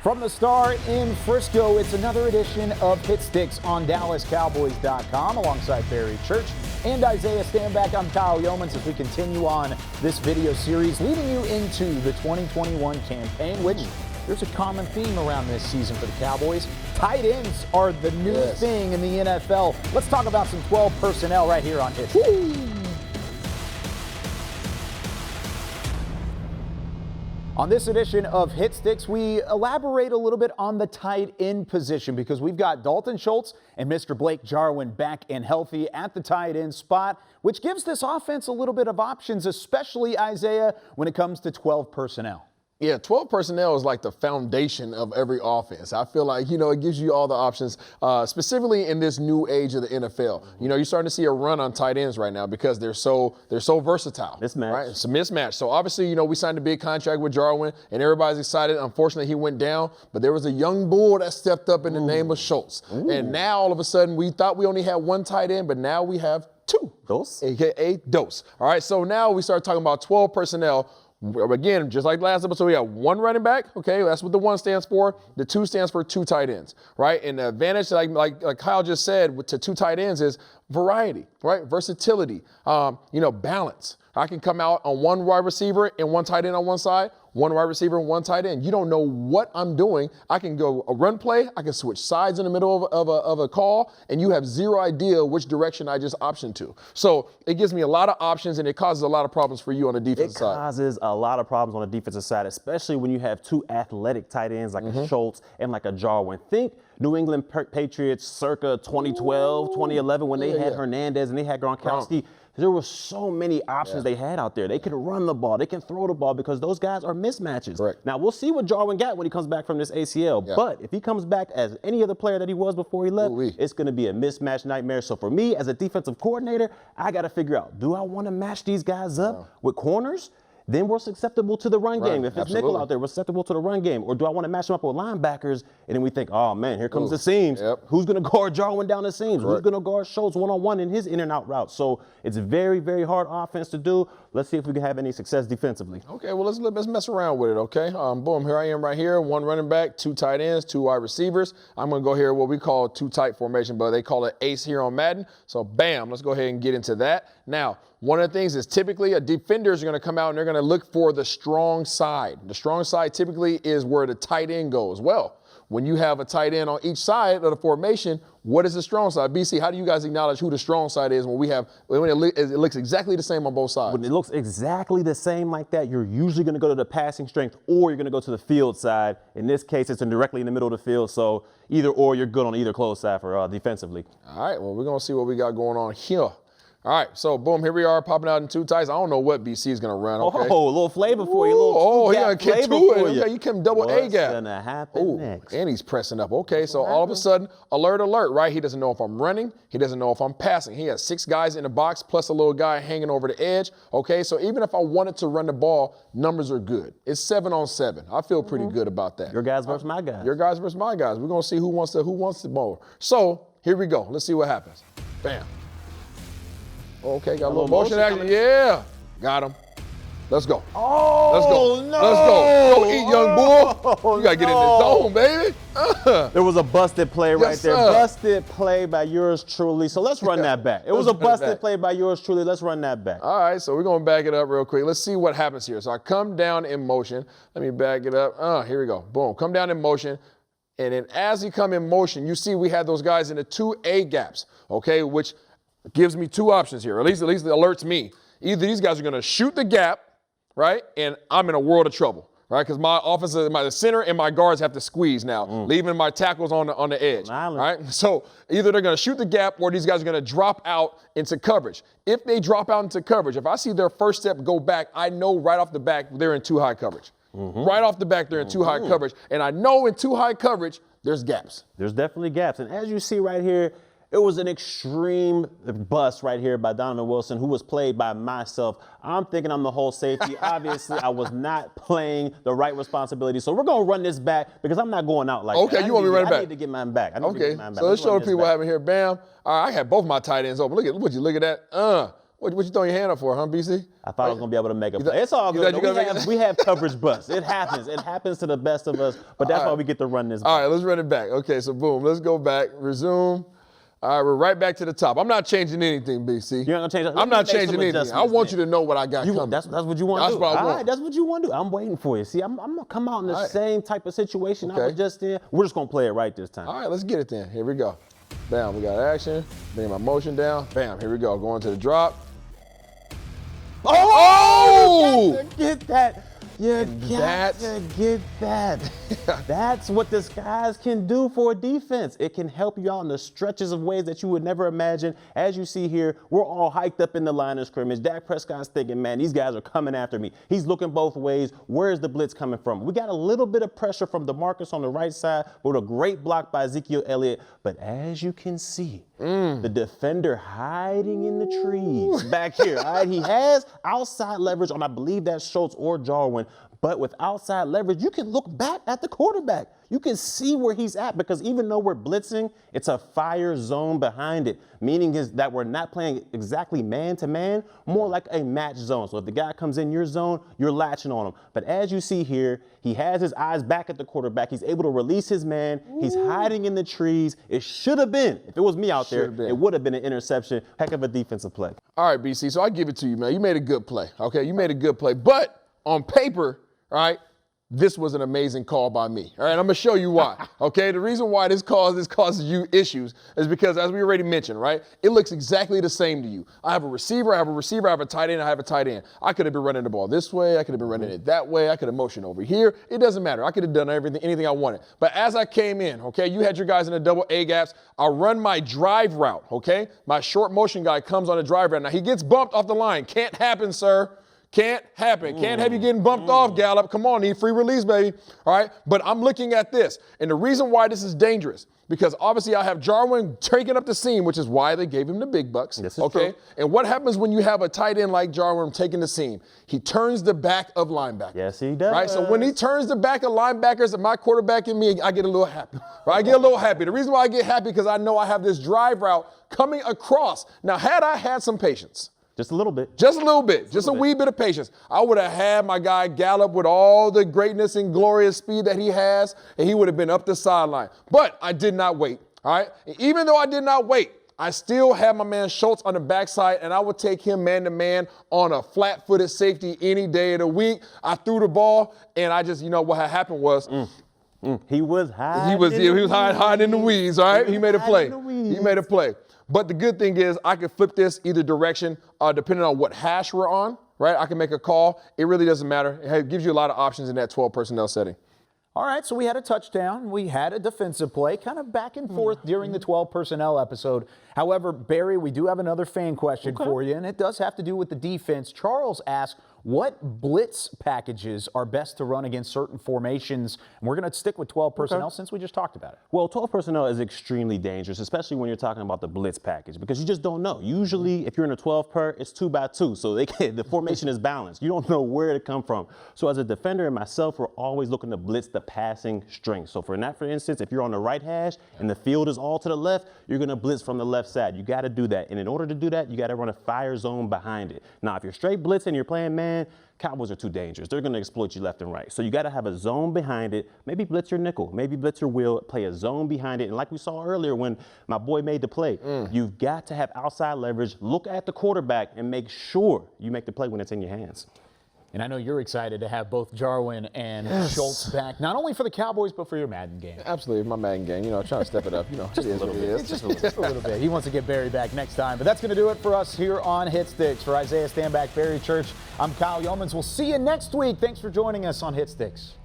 From the Star in Frisco, it's another edition of Hit Sticks on DallasCowboys.com alongside Barry Church and Isaiah Stanback. I'm Kyle Yeomans as we continue on this video series leading you into the 2021 campaign, which there's a common theme around this season for the Cowboys. Tight ends are the new thing in the NFL. Let's talk about some 12 personnel right here on Hit Sticks. On this edition of Hit Sticks, we elaborate a little bit on the tight end position because we've got Dalton Schultz and Mr. Blake Jarwin back and healthy at the tight end spot, which gives this offense a little bit of options, especially Isaiah, when it comes to 12 personnel. Yeah, 12 personnel is like the foundation of every offense. I feel like, it gives you all the options, specifically in this new age of the NFL. You're starting to see a run on tight ends right now because they're so versatile. Mismatch. Right? It's a mismatch. So obviously, we signed a big contract with Jarwin, and everybody's excited. Unfortunately, he went down, but there was a young bull that stepped up in the name of Schultz. And now all of a sudden, we thought we only had one tight end, but now we have two. Dose? AKA dose. All right, so now we start talking about 12 personnel. Again, just like last episode, we have one running back. Okay, that's what the one stands for. The two stands for two tight ends, right? And the advantage, like Kyle just said, to two tight ends is variety, right? Versatility, balance. I can come out on one wide receiver and one tight end on one side, one wide receiver and one tight end. You don't know what I'm doing. I can go a run play. I can switch sides in the middle of a call, and you have zero idea which direction I just optioned to. So it gives me a lot of options, and it causes a lot of problems for you on the defensive side. It causes a lot of problems on the defensive side, especially when you have two athletic tight ends like a Schultz and like a Jarwin. Think New England Patriots circa 2012, 2011 when they had Hernandez and they had Gronkowski. There were so many options they had out there. They can run the ball. They can throw the ball because those guys are mismatches. Correct. Now, we'll see what Jarwin got when he comes back from this ACL. Yeah. But if he comes back as any other player that he was before he left, it's going to be a mismatch nightmare. So for me, as a defensive coordinator, I got to figure out, do I want to match these guys up with corners? Then we're susceptible to the run game. If it's nickel out there, we're susceptible to the run game. Or do I want to match them up with linebackers? And then we think, oh, man, here comes the seams. Who's going to guard Jarwin down the seams? Who's going to guard Schultz one-on-one in his in and out route? So it's a very, very hard offense to do. Let's see if we can have any success defensively. Okay, well, let's mess around with it, okay? Boom, here I am right here. One running back, two tight ends, two wide receivers. I'm going to go here what we call two tight formation, but they call it ace here on Madden. So, bam, let's go ahead and get into that. Now, one of the things is typically a defender is going to come out and they're going to look for the strong side. The strong side typically is where the tight end goes. Well, when you have a tight end on each side of the formation, what is the strong side? BC, how do you guys acknowledge who the strong side is when it looks exactly the same on both sides? When it looks exactly the same like that, you're usually going to go to the passing strength or you're going to go to the field side. In this case, it's directly in the middle of the field, so either or you're good on either close side for defensively. All right, well, we're going to see what we got going on here. All right, so boom, here we are popping out in two tights. I don't know what BC is going to run, okay? Oh, a little flavor for you, a little he going to kick to it. Okay, you can double A gap. What's going to happen next? And he's pressing up. Okay, so all of a sudden, alert, right? He doesn't know if I'm running. He doesn't know if I'm passing. He has 6 guys in the box plus a little guy hanging over the edge. Okay, so even if I wanted to run the ball, numbers are good. It's 7 on 7. I feel pretty good about that. Your guys versus my guys. Your guys versus my guys. We're going to see who wants the more. So here we go. Let's see what happens. Bam. Okay, got a little motion action. Yeah, got him. Let's go. Oh, let's go. No. Let's go. Go eat, young bull. You got to get in the zone, baby. There was a busted play right there. Busted play by yours truly. So let's run that back. It was a busted play by yours truly. Let's run that back. All right, so we're going to back it up real quick. Let's see what happens here. So I come down in motion. Let me back it up. Here we go. Boom. Come down in motion. And then as he come in motion, you see we had those guys in the 2 A gaps, okay, which gives me 2 options here, at least it alerts me. Either these guys are going to shoot the gap, right, and I'm in a world of trouble, right, because my center and my guards have to squeeze now, leaving my tackles on the edge, right? So either they're going to shoot the gap or these guys are going to drop out into coverage. If they drop out into coverage, if I see their first step go back, I know right off the back they're in too high coverage. Right off the back, they're in too high coverage. And I know in too high coverage, there's gaps. There's definitely gaps. And as you see right here, it was an extreme bust right here by Donovan Wilson, who was played by myself. I'm thinking I'm the whole safety. Obviously, I was not playing the right responsibility. So we're going to run this back because I'm not going out like that. Okay, you want me to run it back? I need to get mine back. Okay, so let's show the people what happened here. Bam. All right, I had both my tight ends open. Look at that. What you throwing your hand up for, huh, BC? I thought I was going to be able to make a play. It's all good. We have coverage busts. It happens. It happens to the best of us, but that's why we get to run this back. All right, let's run it back. Okay, so boom, let's go back, resume. All right, we're right back to the top. I'm not changing anything, BC. You're not going to change. I'm not changing anything. I want you to know what I got coming. That's what you want to do. That's what I want. All right, that's what you want to do. I'm waiting for you. See, I'm going to come out in the same type of situation I was just in. We're just going to play it right this time. All right, let's get it then. Here we go. Bam, we got action. Bring my motion down. Bam, here we go. Going to the drop. Oh! You got to get that. You got to get that. That's what the skies can do for a defense. It can help you out in the stretches of ways that you would never imagine. As you see here, we're all hiked up in the line of scrimmage. Dak Prescott's thinking, man, these guys are coming after me. He's looking both ways. Where is the blitz coming from? We got a little bit of pressure from DeMarcus on the right side with a great block by Ezekiel Elliott. But as you can see, the defender hiding in the trees back here. All right, he has outside leverage on, I believe that's Schultz or Jarwin. But with outside leverage, you can look back at the quarterback. You can see where he's at because even though we're blitzing, it's a fire zone behind it, meaning that we're not playing exactly man-to-man, more like a match zone. So if the guy comes in your zone, you're latching on him. But as you see here, he has his eyes back at the quarterback. He's able to release his man. He's hiding in the trees. It should have been, if it was me out there, it would have been an interception. Heck of a defensive play. All right, BC, so I give it to you, man. You made a good play, okay? You made a good play. But on paper, all right, this was an amazing call by me. All right, I'm going to show you why. Okay, the reason why this causes you issues is because, as we already mentioned, right, it looks exactly the same to you. I have a receiver, I have a tight end, I have a tight end. I could have been running the ball this way, I could have been running it that way, I could have motioned over here. It doesn't matter. I could have done anything I wanted. But as I came in, okay, you had your guys in the double A gaps. I run my drive route, okay? My short motion guy comes on the drive route. Now, he gets bumped off the line. Can't happen, sir. Can't happen. Can't have you getting bumped off, Gallup. Come on, need free release, baby. All right? But I'm looking at this. And the reason why this is dangerous, because obviously I have Jarwin taking up the seam, which is why they gave him the big bucks. This is true. And what happens when you have a tight end like Jarwin taking the seam? He turns the back of linebackers. Yes, he does. Right? So when he turns the back of linebackers and my quarterback and me, I get a little happy. Right? I get a little happy. The reason why I get happy because I know I have this drive route coming across. Now, had I had some patience, just a little bit. Just a little bit. Just a wee bit of patience. I would have had my guy Gallup with all the greatness and glorious speed that he has, and he would have been up the sideline. But I did not wait, all right? And even though I did not wait, I still have my man Schultz on the backside, and I would take him man-to-man on a flat-footed safety any day of the week. I threw the ball, and I just, what had happened was he was hiding. He was hiding in the weeds, all right? He made a play. He made a play. But the good thing is I can flip this either direction depending on what hash we're on, right? I can make a call. It really doesn't matter. It gives you a lot of options in that 12 personnel setting. All right, so we had a touchdown. We had a defensive play, kind of back and forth during the 12 personnel episode. However, Barry, we do have another fan question for you, and it does have to do with the defense. Charles asked, what blitz packages are best to run against certain formations? And we're going to stick with 12 personnel since we just talked about it. Well, 12 personnel is extremely dangerous, especially when you're talking about the blitz package, because you just don't know. Usually, if you're in a 12 per, it's 2x2, so the formation is balanced. You don't know where to come from. So as a defender and myself, we're always looking to blitz the passing string. So for instance, if you're on the right hash and the field is all to the left, you're going to blitz from the left side. You got to do that. And in order to do that, you got to run a fire zone behind it. Now, if you're straight blitzing, you're playing man, Cowboys are too dangerous. They're going to exploit you left and right. So you got to have a zone behind it. Maybe blitz your nickel. Maybe blitz your wheel. Play a zone behind it. And like we saw earlier when my boy made the play, you've got to have outside leverage. Look at the quarterback and make sure you make the play when it's in your hands. And I know you're excited to have both Jarwin and Schultz back, not only for the Cowboys, but for your Madden game. Absolutely, my Madden game. Trying to step it up. Just a little bit. Just a little bit. He wants to get Barry back next time. But that's going to do it for us here on Hit Sticks. For Isaiah Stanback, Barry Church, I'm Kyle Yeomans. We'll see you next week. Thanks for joining us on Hit Sticks.